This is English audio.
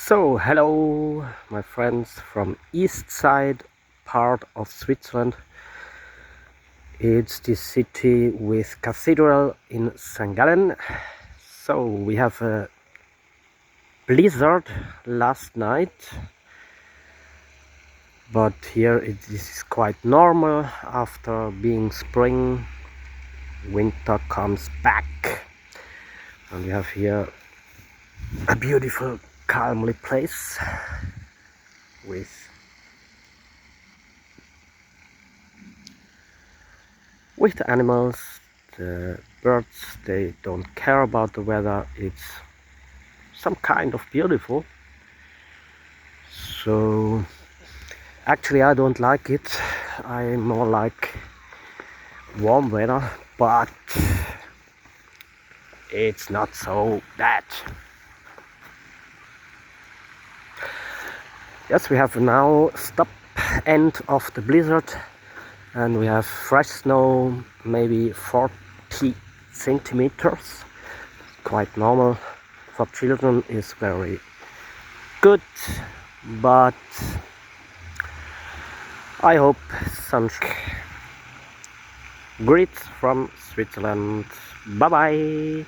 So, hello, my friends from east side part of Switzerland. It's the city with cathedral in St. Gallen. So, we have a blizzard last night, but here this is quite normal. After being spring, winter comes back, and we have here a beautiful, calmly place with the animals. The birds, they don't care about the weather. It's some kind of beautiful. So actually I don't like it. I more like warm weather, but it's not so bad. Yes, we have now stop end of the blizzard, and we have fresh snow, maybe 40 centimeters. Quite normal for children, is very good, but I hope sunshine. Greets from Switzerland. Bye bye.